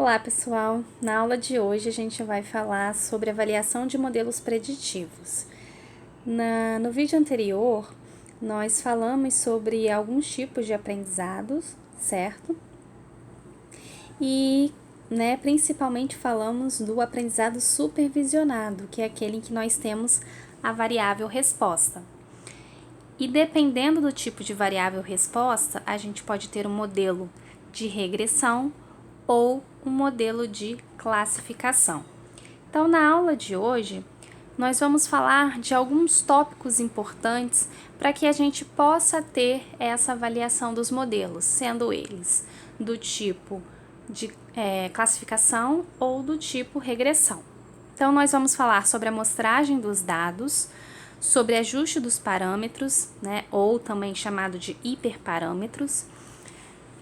Olá, pessoal! Na aula de hoje a gente vai falar sobre avaliação de modelos preditivos. No vídeo anterior, nós falamos sobre alguns tipos de aprendizados, certo? E, principalmente falamos do aprendizado supervisionado, que é aquele em que nós temos a variável resposta. E dependendo do tipo de variável resposta, a gente pode ter um modelo de regressão ou um modelo de classificação. Então, na aula de hoje, nós vamos falar de alguns tópicos importantes para que a gente possa ter essa avaliação dos modelos, sendo eles do tipo de classificação ou do tipo regressão. Então, nós vamos falar sobre a amostragem dos dados, sobre ajuste dos parâmetros, ou também chamado de hiperparâmetros.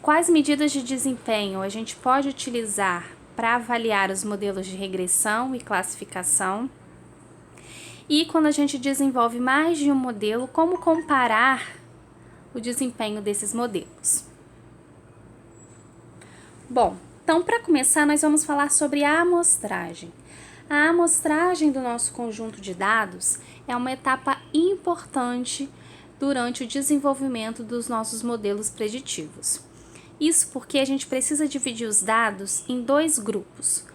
Quais medidas de desempenho a gente pode utilizar para avaliar os modelos de regressão e classificação? E quando a gente desenvolve mais de um modelo, como comparar o desempenho desses modelos? Bom, então para começar nós vamos falar sobre a amostragem. A amostragem do nosso conjunto de dados é uma etapa importante durante o desenvolvimento dos nossos modelos preditivos. Isso porque a gente precisa dividir os dados em dois grupos.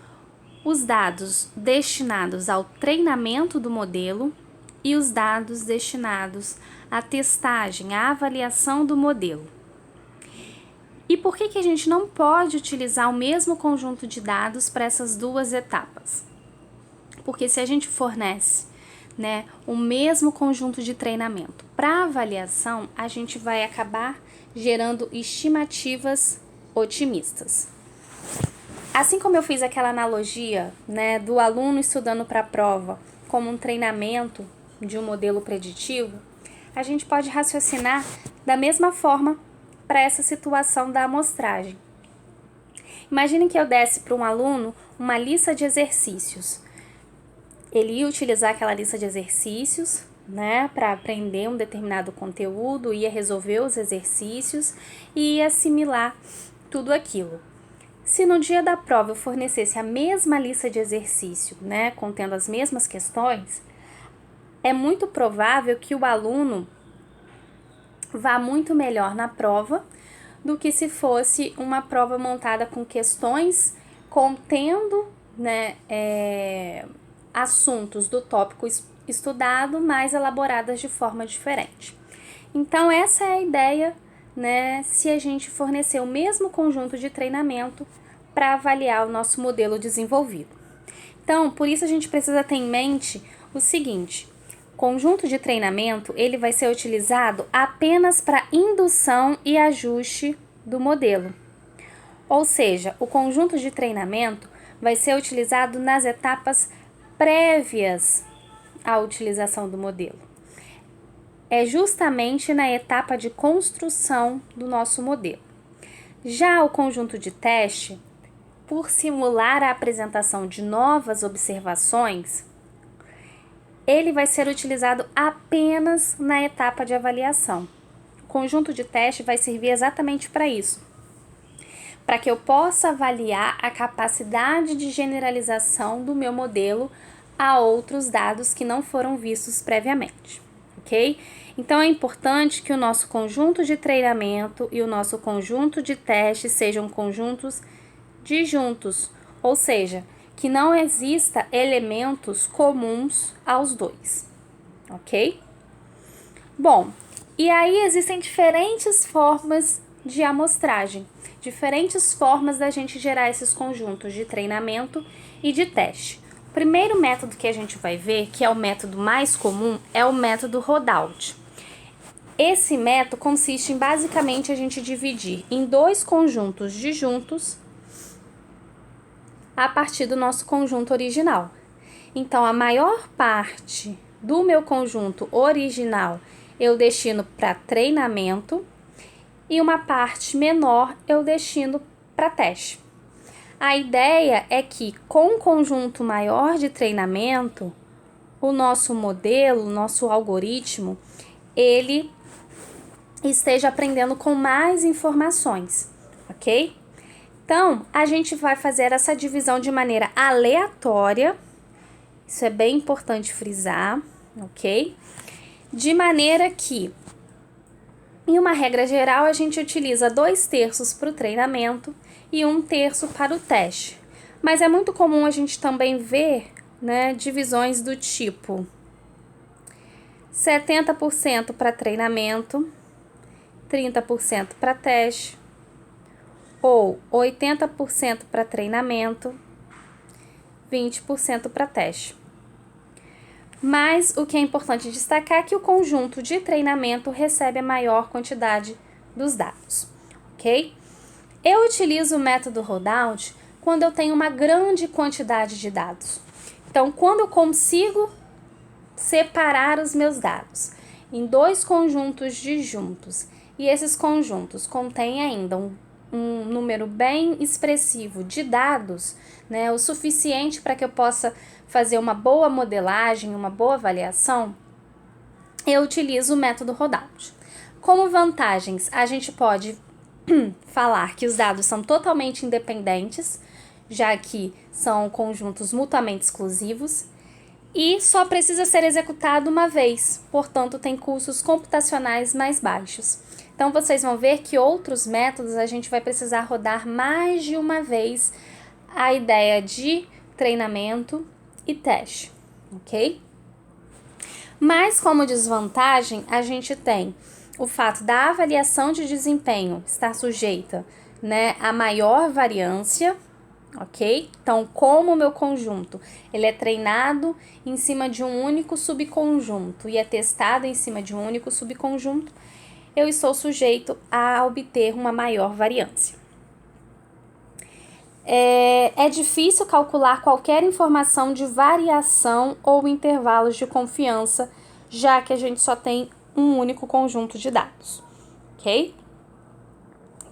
Os dados destinados ao treinamento do modelo e os dados destinados à testagem, à avaliação do modelo. E por que a gente não pode utilizar o mesmo conjunto de dados para essas duas etapas? Porque se a gente fornece o mesmo conjunto de treinamento para avaliação, a gente vai acabar gerando estimativas otimistas. Assim como eu fiz aquela analogia do aluno estudando para a prova como um treinamento de um modelo preditivo, a gente pode raciocinar da mesma forma para essa situação da amostragem. Imagine que eu desse para um aluno uma lista de exercícios. Ele ia utilizar aquela lista de exercícios para aprender um determinado conteúdo, ia resolver os exercícios e ia assimilar tudo aquilo. Se no dia da prova eu fornecesse a mesma lista de exercício, contendo as mesmas questões, é muito provável que o aluno vá muito melhor na prova do que se fosse uma prova montada com questões contendo assuntos do tópico estudado, mas elaboradas de forma diferente. Então, essa é a ideia, se a gente fornecer o mesmo conjunto de treinamento para avaliar o nosso modelo desenvolvido. Então, por isso a gente precisa ter em mente o seguinte: conjunto de treinamento, ele vai ser utilizado apenas para indução e ajuste do modelo. Ou seja, o conjunto de treinamento vai ser utilizado nas etapas prévias à utilização do modelo. É justamente na etapa de construção do nosso modelo. Já o conjunto de teste, por simular a apresentação de novas observações, ele vai ser utilizado apenas na etapa de avaliação. O conjunto de teste vai servir exatamente para isso, para que eu possa avaliar a capacidade de generalização do meu modelo a outros dados que não foram vistos previamente, ok? Então, é importante que o nosso conjunto de treinamento e o nosso conjunto de teste sejam conjuntos disjuntos, ou seja, que não exista elementos comuns aos dois, ok? Bom, e aí existem diferentes formas de amostragem, diferentes formas da gente gerar esses conjuntos de treinamento e de teste. O primeiro método que a gente vai ver, que é o método mais comum, é o método Rodout. Esse método consiste em basicamente a gente dividir em dois conjuntos disjuntos a partir do nosso conjunto original. Então, a maior parte do meu conjunto original eu destino para treinamento e uma parte menor eu destino para teste. A ideia é que com um conjunto maior de treinamento, o nosso modelo, o nosso algoritmo, ele esteja aprendendo com mais informações, ok? Então, a gente vai fazer essa divisão de maneira aleatória. Isso é bem importante frisar, ok? De maneira que, em uma regra geral, a gente utiliza 2/3 para o treinamento e 1/3 para o teste. Mas é muito comum a gente também ver, né, divisões do tipo 70% para treinamento, 30% para teste, ou 80% para treinamento, 20% para teste. Mas o que é importante destacar é que o conjunto de treinamento recebe a maior quantidade dos dados, ok? Eu utilizo o método Rollout quando eu tenho uma grande quantidade de dados. Então, quando eu consigo separar os meus dados em 2 conjuntos disjuntos e esses conjuntos contêm ainda um número bem expressivo de dados, né, o suficiente para que eu possa fazer uma boa modelagem, uma boa avaliação, eu utilizo o método Rollout. Como vantagens, a gente pode falar que os dados são totalmente independentes, já que são conjuntos mutuamente exclusivos, e só precisa ser executado uma vez, portanto tem custos computacionais mais baixos. Então vocês vão ver que outros métodos a gente vai precisar rodar mais de uma vez a ideia de treinamento e teste, ok? Mas como desvantagem, a gente tem o fato da avaliação de desempenho estar sujeita, né, a maior variância, ok? Então, como o meu conjunto ele é treinado em cima de um único subconjunto e é testado em cima de um único subconjunto, eu estou sujeito a obter uma maior variância. É difícil calcular qualquer informação de variação ou intervalos de confiança, já que a gente só tem um único conjunto de dados, ok?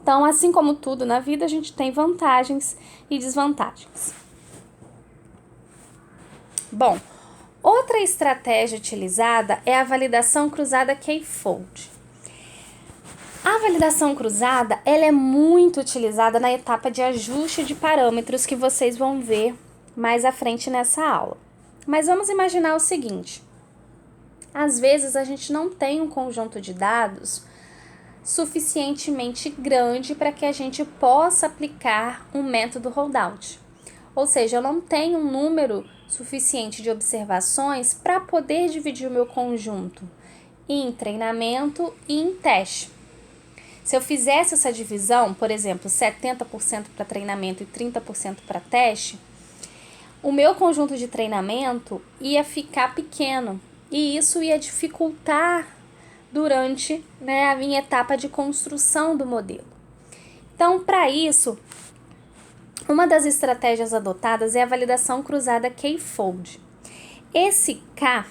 Então, assim como tudo na vida, a gente tem vantagens e desvantagens. Bom, outra estratégia utilizada é a validação cruzada K-fold. A validação cruzada, ela é muito utilizada na etapa de ajuste de parâmetros que vocês vão ver mais à frente nessa aula. Mas vamos imaginar o seguinte: às vezes a gente não tem um conjunto de dados suficientemente grande para que a gente possa aplicar um método Rollout. Ou seja, eu não tenho um número suficiente de observações para poder dividir o meu conjunto em treinamento e em teste. Se eu fizesse essa divisão, por exemplo, 70% para treinamento e 30% para teste, o meu conjunto de treinamento ia ficar pequeno e isso ia dificultar durante, né, a minha etapa de construção do modelo. Então, para isso, uma das estratégias adotadas é a validação cruzada K-fold. Esse K,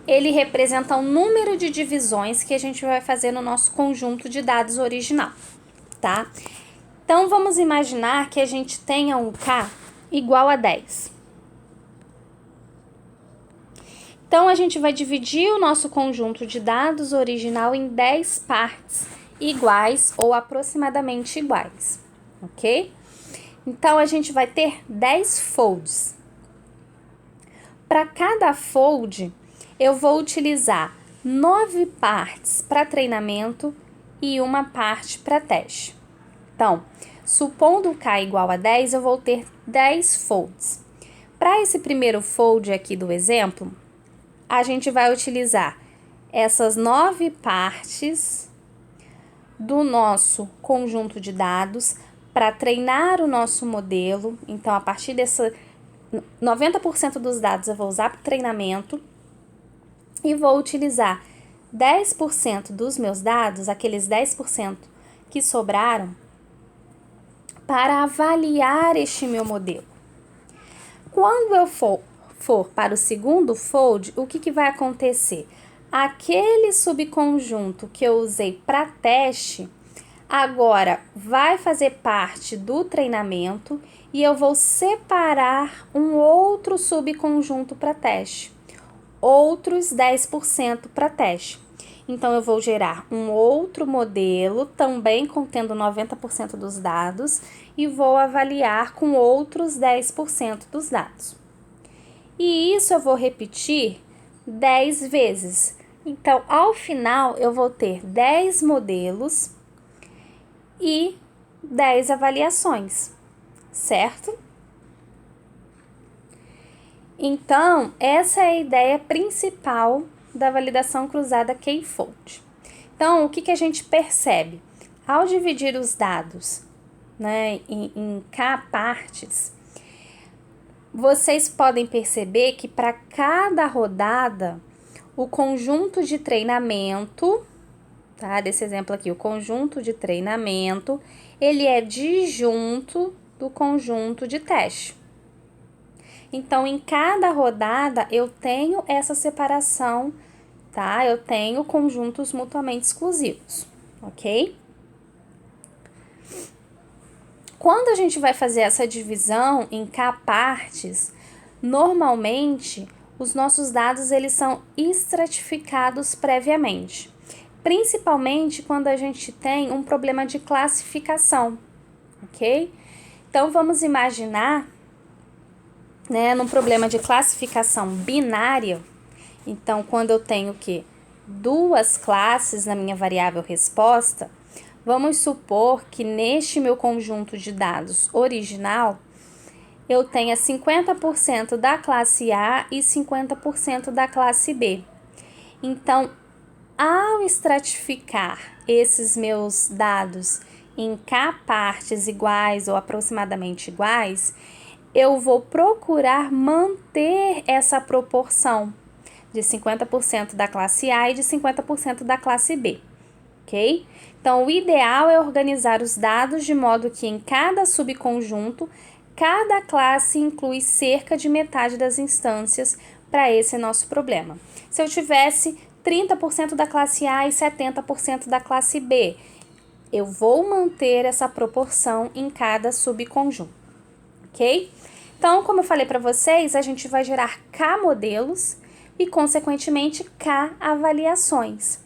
ele representa o número de divisões que a gente vai fazer no nosso conjunto de dados original, tá? Então, vamos imaginar que a gente tenha um K igual a 10. Então, a gente vai dividir o nosso conjunto de dados original em 10 partes iguais ou aproximadamente iguais, ok? Então, a gente vai ter 10 folds. Para cada fold, eu vou utilizar 9 partes para treinamento e uma parte para teste. Então, supondo o K igual a 10, eu vou ter 10 folds. Para esse primeiro fold aqui do exemplo, a gente vai utilizar essas 9 partes do nosso conjunto de dados para treinar o nosso modelo. Então, a partir dessa 90% dos dados eu vou usar para treinamento e vou utilizar 10% dos meus dados, aqueles 10% que sobraram, para avaliar este meu modelo. Quando eu for para o segundo fold, o que vai acontecer? Aquele subconjunto que eu usei para teste, agora vai fazer parte do treinamento e eu vou separar um outro subconjunto para teste, outros 10% para teste. Então, eu vou gerar um outro modelo, também contendo 90% dos dados, e vou avaliar com outros 10% dos dados. E isso eu vou repetir 10 vezes. Então, ao final, eu vou ter 10 modelos e 10 avaliações, certo? Então, essa é a ideia principal da validação cruzada K-fold. Então, o que a gente percebe? Ao dividir os dados, né, em K partes, vocês podem perceber que para cada rodada, o conjunto de treinamento, tá? Desse exemplo aqui, o conjunto de treinamento, ele é disjunto do conjunto de teste. Então, em cada rodada, eu tenho essa separação, tá? Eu tenho conjuntos mutuamente exclusivos, ok? Quando a gente vai fazer essa divisão em K partes, normalmente, os nossos dados, eles são estratificados previamente. Principalmente quando a gente tem um problema de classificação, ok? Então, vamos imaginar, né, num problema de classificação binária. Então, quando eu tenho o quê? Duas classes na minha variável resposta, vamos supor que neste meu conjunto de dados original, eu tenha 50% da classe A e 50% da classe B. Então, ao estratificar esses meus dados em K partes iguais ou aproximadamente iguais, eu vou procurar manter essa proporção de 50% da classe A e de 50% da classe B, ok? Então, o ideal é organizar os dados de modo que em cada subconjunto, cada classe inclui cerca de metade das instâncias para esse nosso problema. Se eu tivesse 30% da classe A e 70% da classe B, eu vou manter essa proporção em cada subconjunto, ok? Então, como eu falei para vocês, a gente vai gerar K modelos e, consequentemente, K avaliações.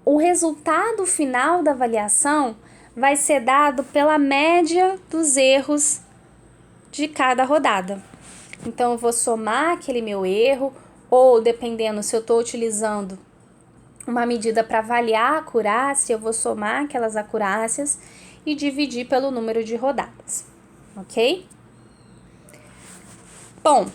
O resultado final da avaliação vai ser dado pela média dos erros de cada rodada. Então, eu vou somar aquele meu erro, ou dependendo se eu estou utilizando uma medida para avaliar a acurácia, eu vou somar aquelas acurácias e dividir pelo número de rodadas, ok? Bom,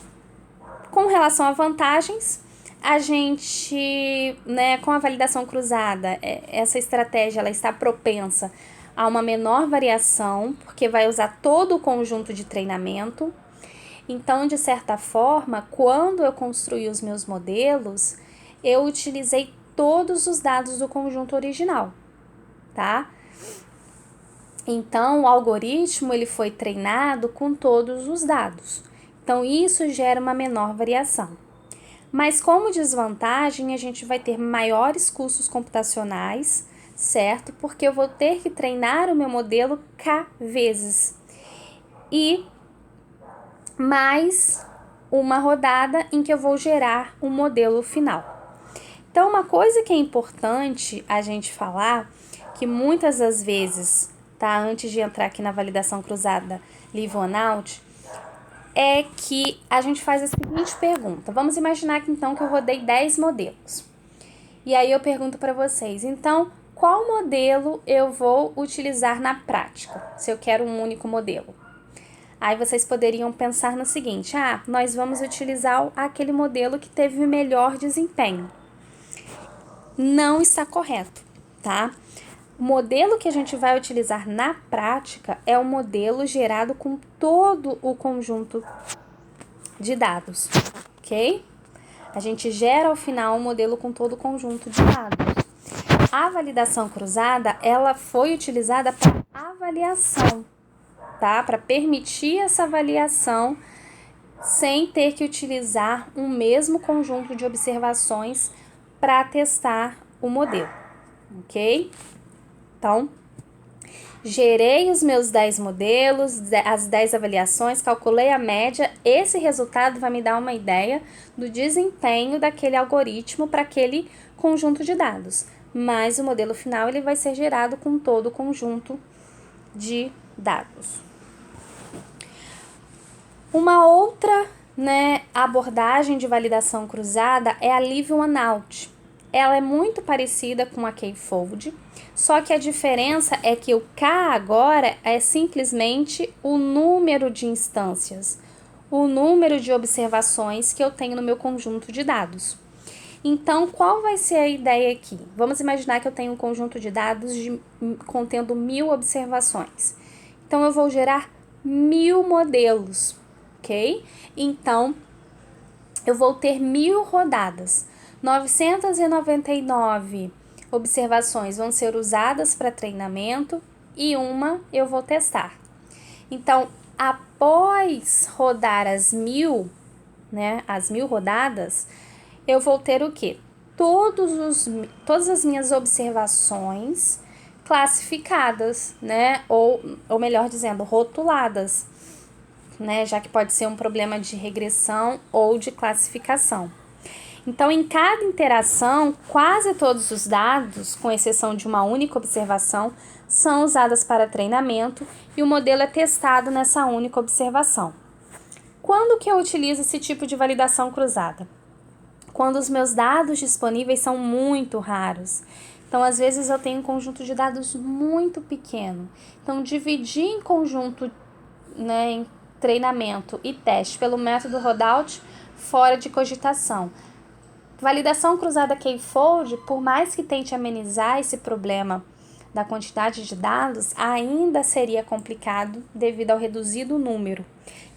com relação a vantagens, a gente, né, com a validação cruzada, essa estratégia ela está propensa a uma menor variação, porque vai usar todo o conjunto de treinamento. Então, de certa forma, quando eu construí os meus modelos, eu utilizei todos os dados do conjunto original, tá? Então, o algoritmo ele foi treinado com todos os dados. Então, isso gera uma menor variação. Mas como desvantagem, a gente vai ter maiores custos computacionais, certo? Porque eu vou ter que treinar o meu modelo K vezes. E mais uma rodada em que eu vou gerar um modelo final. Então, uma coisa que é importante a gente falar, que muitas das vezes, tá, antes de entrar aqui na validação cruzada Live-on-Out, é que a gente faz a seguinte pergunta. Vamos imaginar que então que eu rodei 10 modelos. E aí eu pergunto para vocês, então, qual modelo eu vou utilizar na prática, se eu quero um único modelo? Aí vocês poderiam pensar no seguinte, nós vamos utilizar aquele modelo que teve o melhor desempenho. Não está correto, tá? O modelo que a gente vai utilizar na prática é o modelo gerado com todo o conjunto de dados, ok? A gente gera ao final um modelo com todo o conjunto de dados. A validação cruzada, ela foi utilizada para avaliação, tá? Para permitir essa avaliação sem ter que utilizar um mesmo conjunto de observações para testar o modelo, ok? Então, gerei os meus 10 modelos, as 10 avaliações, calculei a média. Esse resultado vai me dar uma ideia do desempenho daquele algoritmo para aquele conjunto de dados. Mas o modelo final ele vai ser gerado com todo o conjunto de dados. Uma outra, abordagem de validação cruzada é a Live One Out. Ela é muito parecida com a K-fold, só que a diferença é que o K agora é simplesmente o número de instâncias, o número de observações que eu tenho no meu conjunto de dados. Então, qual vai ser a ideia aqui? Vamos imaginar que eu tenho um conjunto de dados contendo 1000 observações. Então, eu vou gerar 1000 modelos, ok? Então, eu vou ter 1000 rodadas. 999 observações vão ser usadas para treinamento e uma eu vou testar. Então, após rodar as 1000 rodadas, eu vou ter o quê? Todas as minhas observações classificadas, ou melhor dizendo, rotuladas, já que pode ser um problema de regressão ou de classificação. Então, em cada interação, quase todos os dados, com exceção de uma única observação, são usados para treinamento e o modelo é testado nessa única observação. Quando que eu utilizo esse tipo de validação cruzada? Quando os meus dados disponíveis são muito raros. Então, às vezes, eu tenho um conjunto de dados muito pequeno. Então, dividir em conjunto, em treinamento e teste pelo método Rodout, fora de cogitação. Validação cruzada K-fold, por mais que tente amenizar esse problema da quantidade de dados, ainda seria complicado devido ao reduzido número.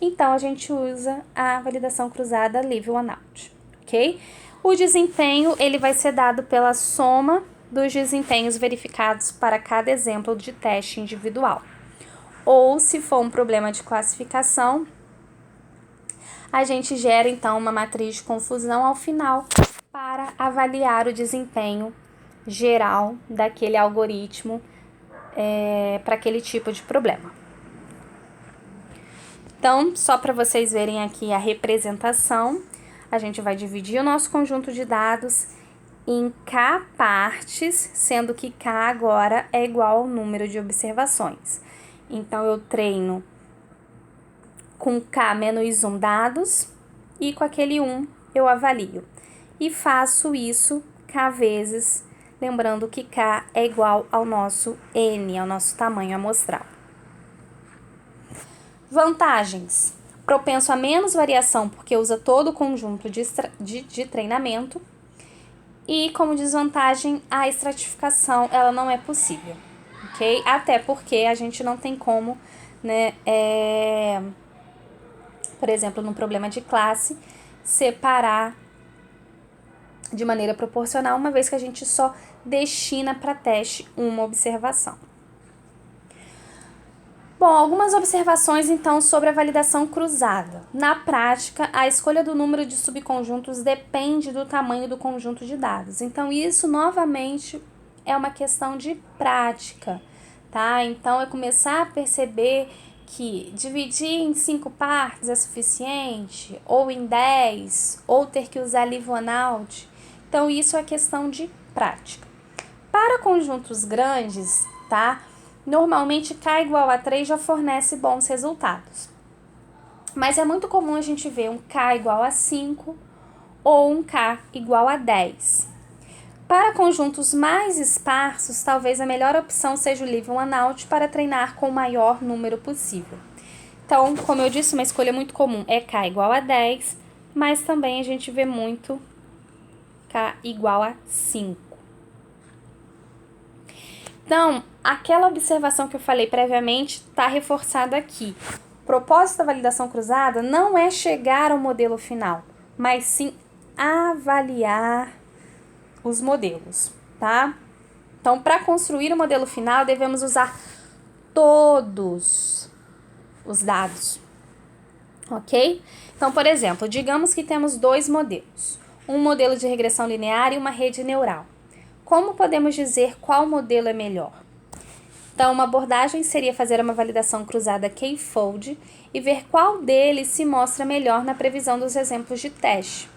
Então, a gente usa a validação cruzada Live One Out, ok? O desempenho, ele vai ser dado pela soma dos desempenhos verificados para cada exemplo de teste individual. Ou, se for um problema de classificação, a gente gera, então, uma matriz de confusão ao final para avaliar o desempenho geral daquele algoritmo para aquele tipo de problema. Então, só para vocês verem aqui a representação, a gente vai dividir o nosso conjunto de dados em K partes, sendo que K agora é igual ao número de observações. Então, eu treino com K menos 1 dados e com aquele 1 eu avalio. E faço isso K vezes, lembrando que K é igual ao nosso N, ao nosso tamanho amostral. Vantagens: propenso a menos variação, porque usa todo o conjunto de treinamento. E como desvantagem, a estratificação ela não é possível, ok? Até porque a gente não tem como, por exemplo, no problema de classe, separar de maneira proporcional, uma vez que a gente só destina para teste uma observação. Bom, algumas observações então sobre a validação cruzada. Na prática, a escolha do número de subconjuntos depende do tamanho do conjunto de dados. Então, isso novamente é uma questão de prática, tá? Então, é começar a perceber que dividir em 5 partes é suficiente, ou em 10, ou ter que usar Live One Out. Então, isso é questão de prática. Para conjuntos grandes, tá? Normalmente, K igual a 3 já fornece bons resultados. Mas é muito comum a gente ver um K igual a 5 ou um K igual a 10. Para conjuntos mais esparsos, talvez a melhor opção seja o Live One Out para treinar com o maior número possível. Então, como eu disse, uma escolha muito comum é K igual a 10, mas também a gente vê muito K igual a 5. Então, aquela observação que eu falei previamente está reforçada aqui. O propósito da validação cruzada não é chegar ao modelo final, mas sim avaliar os modelos, tá? Então, para construir o modelo final, devemos usar todos os dados, ok? Então, por exemplo, digamos que temos 2 modelos, um modelo de regressão linear e uma rede neural. Como podemos dizer qual modelo é melhor? Então, uma abordagem seria fazer uma validação cruzada K-fold e ver qual deles se mostra melhor na previsão dos exemplos de teste.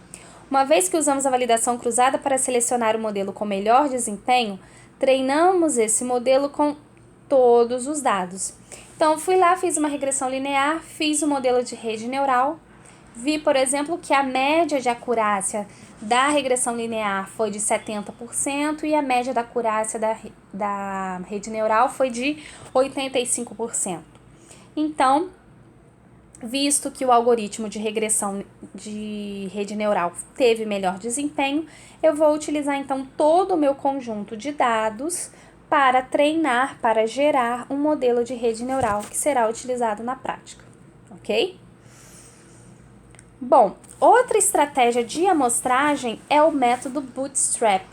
Uma vez que usamos a validação cruzada para selecionar o modelo com melhor desempenho, treinamos esse modelo com todos os dados. Então, fui lá, fiz uma regressão linear, fiz o modelo de rede neural, vi, por exemplo, que a média de acurácia da regressão linear foi de 70% e a média da acurácia da rede neural foi de 85%. Então, visto que o algoritmo de regressão de rede neural teve melhor desempenho, eu vou utilizar então todo o meu conjunto de dados para treinar, para gerar um modelo de rede neural que será utilizado na prática, ok? Bom, outra estratégia de amostragem é o método Bootstrap.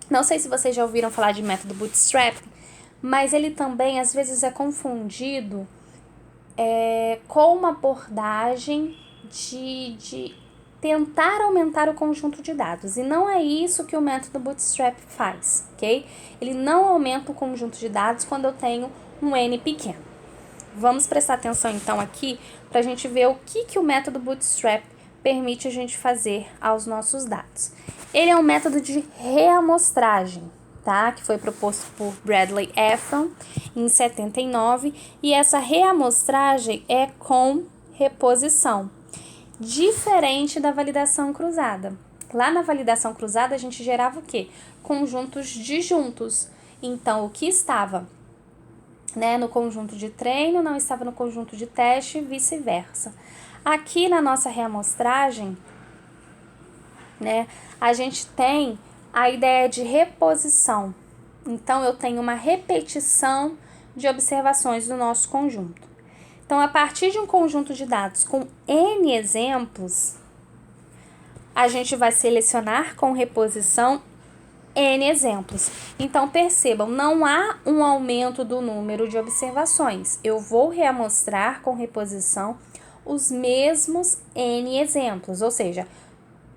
Não sei se vocês já ouviram falar de método Bootstrap, mas ele também às vezes é confundido com uma abordagem de tentar aumentar o conjunto de dados. E não é isso que o método Bootstrap faz, ok? Ele não aumenta o conjunto de dados quando eu tenho um N pequeno. Vamos prestar atenção então aqui para a gente ver o que o método Bootstrap permite a gente fazer aos nossos dados. Ele é um método de reamostragem, tá? Que foi proposto por Bradley Ephron em 79, e essa reamostragem é com reposição, diferente da validação cruzada. Lá na validação cruzada a gente gerava o quê? Conjuntos disjuntos. Então, o que estava, no conjunto de treino não estava no conjunto de teste e vice-versa. Aqui na nossa reamostragem, a gente tem a ideia de reposição. Então, eu tenho uma repetição de observações do nosso conjunto. Então, a partir de um conjunto de dados com N exemplos, a gente vai selecionar com reposição N exemplos. Então, percebam, não há um aumento do número de observações. Eu vou reamostrar com reposição os mesmos N exemplos, ou seja,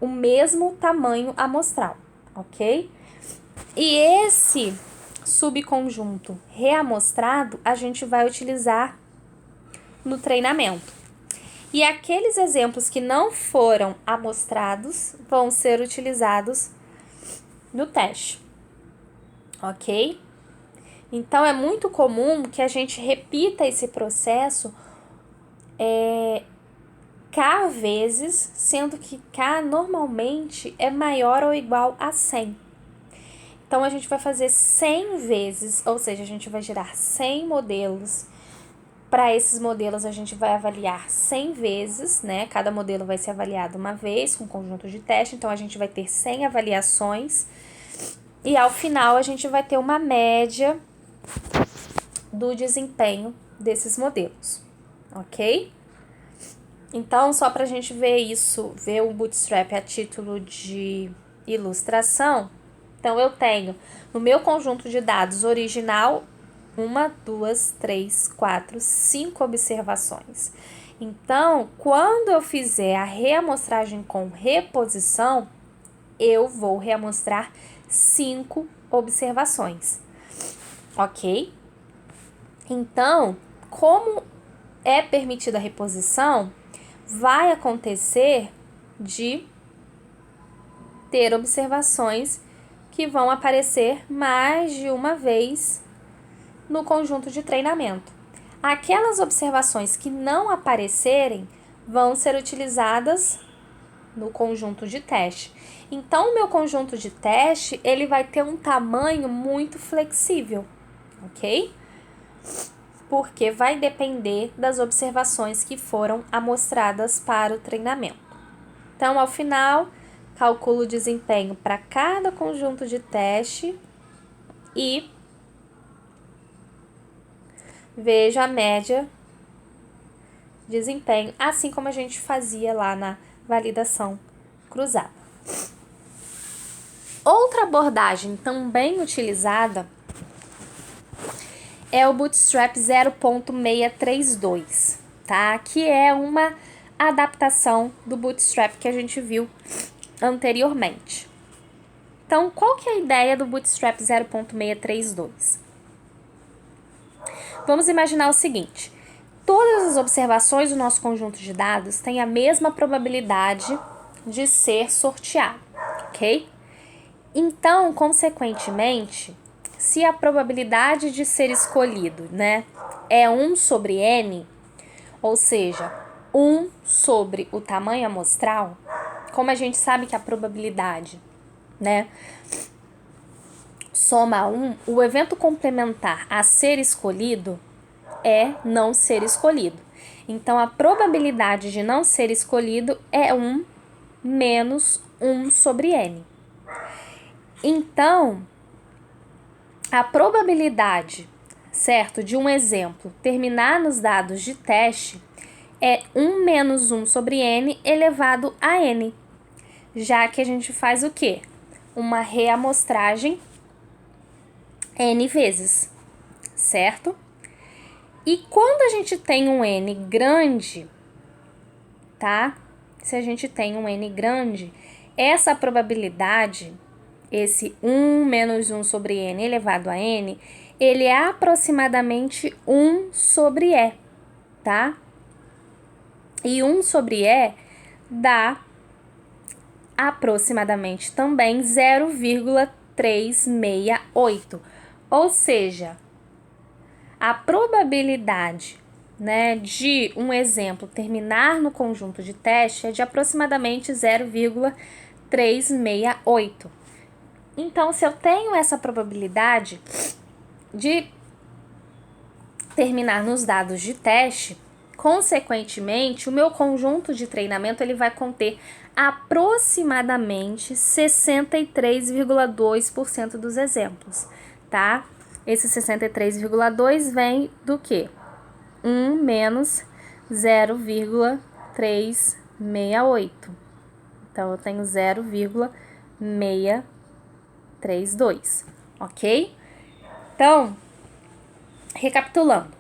o mesmo tamanho amostral, ok? E esse subconjunto reamostrado a gente vai utilizar no treinamento. E aqueles exemplos que não foram amostrados vão ser utilizados no teste, ok? Então, é muito comum que a gente repita esse processo K vezes, sendo que K normalmente é maior ou igual a 100. Então, a gente vai fazer 100 vezes, ou seja, a gente vai gerar 100 modelos. Para esses modelos, a gente vai avaliar 100 vezes, Cada modelo vai ser avaliado uma vez com conjunto de teste, então a gente vai ter 100 avaliações. E ao final, a gente vai ter uma média do desempenho desses modelos, ok? Então, só para a gente ver o Bootstrap a título de ilustração, então eu tenho no meu conjunto de dados original 1, 2, 3, 4, 5 observações. Então, quando eu fizer a reamostragem com reposição, eu vou reamostrar 5 observações, ok? Então, como é permitida a reposição, vai acontecer de ter observações que vão aparecer mais de uma vez no conjunto de treinamento. Aquelas observações que não aparecerem vão ser utilizadas no conjunto de teste. Então, o meu conjunto de teste, ele vai ter um tamanho muito flexível, ok? Porque vai depender das observações que foram amostradas para o treinamento. Então, ao final, calculo o desempenho para cada conjunto de teste e vejo a média de desempenho, assim como a gente fazia lá na validação cruzada. Outra abordagem também utilizada é o Bootstrap 0.632, tá? Que é uma adaptação do Bootstrap que a gente viu anteriormente. Então, qual que é a ideia do Bootstrap 0.632? Vamos imaginar o seguinte: todas as observações do nosso conjunto de dados têm a mesma probabilidade de ser sorteado, ok? Então, consequentemente, se a probabilidade de ser escolhido, né, é 1 sobre n, ou seja, 1 sobre o tamanho amostral, como a gente sabe que a probabilidade, né, soma 1, o evento complementar a ser escolhido é não ser escolhido. Então, a probabilidade de não ser escolhido é 1 menos 1 sobre n. Então, a probabilidade, certo, de um exemplo terminar nos dados de teste é 1 menos 1 sobre n elevado a n, já que a gente faz o quê? Uma reamostragem n vezes, certo? E quando a gente tem um n grande, tá? Se a gente tem um n grande, essa probabilidade, esse 1 menos 1 sobre n elevado a n, ele é aproximadamente 1 sobre e, tá? E 1 sobre e dá aproximadamente também 0,368. Ou seja, a probabilidade, né, de um exemplo terminar no conjunto de teste é de aproximadamente 0,368. Então, se eu tenho essa probabilidade de terminar nos dados de teste, consequentemente, o meu conjunto de treinamento ele vai conter aproximadamente 63,2% dos exemplos, tá? Esse 63,2 vem do quê? 1 menos 0,368. Então, eu tenho 0,632, ok? Então, recapitulando.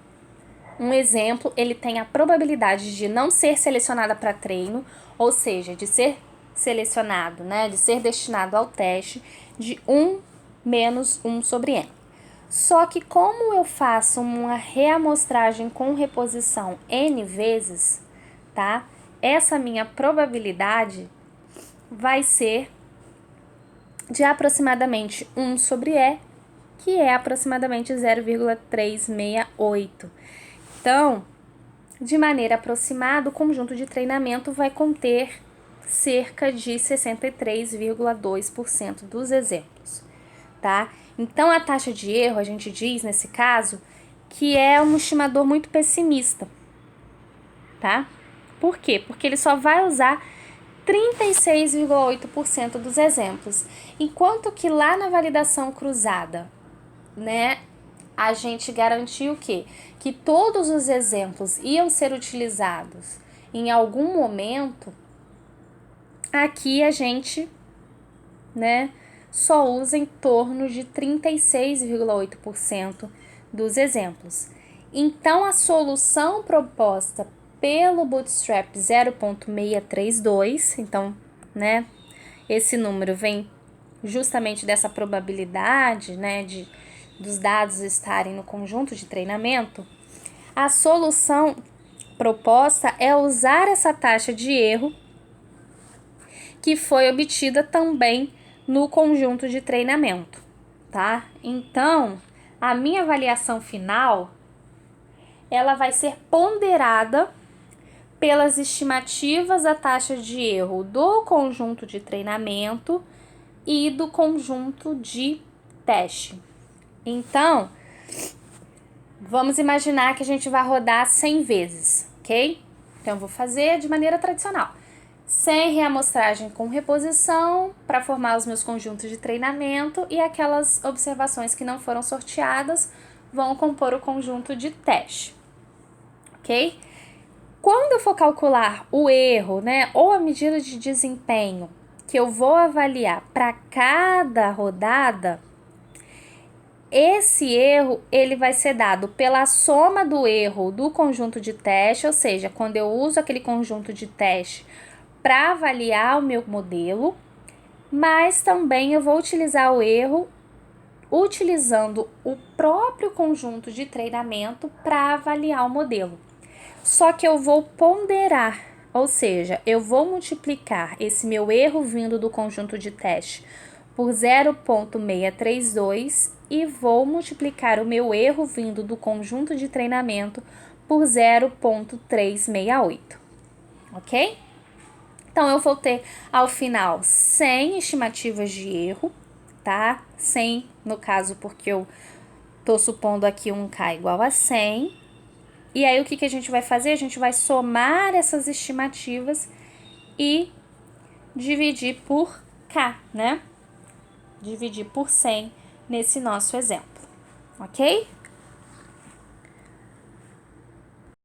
Um exemplo, ele tem a probabilidade de não ser selecionada para treino, ou seja, de ser selecionado, né, de ser destinado ao teste, de 1 menos 1 sobre n. Só que como eu faço uma reamostragem com reposição n vezes, tá? Essa minha probabilidade vai ser de aproximadamente 1 sobre e, que é aproximadamente 0,368. Então, de maneira aproximada, o conjunto de treinamento vai conter cerca de 63,2% dos exemplos, tá? Então, a taxa de erro, a gente diz, nesse caso, que é um estimador muito pessimista, tá? Por quê? Porque ele só vai usar 36,8% dos exemplos, enquanto que lá na validação cruzada, né, a gente garantiu o quê? Que todos os exemplos iam ser utilizados em algum momento. Aqui a gente, né, só usa em torno de 36,8% dos exemplos. Então, a solução proposta pelo Bootstrap 0,632, então, né, esse número vem justamente dessa probabilidade, né, dos dados estarem no conjunto de treinamento. A solução proposta é usar essa taxa de erro que foi obtida também no conjunto de treinamento, tá? Então, a minha avaliação final, ela vai ser ponderada pelas estimativas da taxa de erro do conjunto de treinamento e do conjunto de teste. Então, vamos imaginar que a gente vai rodar 100 vezes, ok? Então, eu vou fazer de maneira tradicional. 100 reamostragem com reposição para formar os meus conjuntos de treinamento e aquelas observações que não foram sorteadas vão compor o conjunto de teste, ok? Quando eu for calcular o erro, né, ou a medida de desempenho que eu vou avaliar para cada rodada, esse erro ele vai ser dado pela soma do erro do conjunto de teste, ou seja, quando eu uso aquele conjunto de teste para avaliar o meu modelo, mas também eu vou utilizar o erro utilizando o próprio conjunto de treinamento para avaliar o modelo. Só que eu vou ponderar, ou seja, eu vou multiplicar esse meu erro vindo do conjunto de teste por 0,632 e vou multiplicar o meu erro vindo do conjunto de treinamento por 0,368, ok? Então, eu vou ter, ao final, 100 estimativas de erro, tá? 100, no caso, porque eu tô supondo aqui um K igual a 100. E aí, o que a gente vai fazer? A gente vai somar essas estimativas e dividir por K, né? Dividir por 100 nesse nosso exemplo, ok?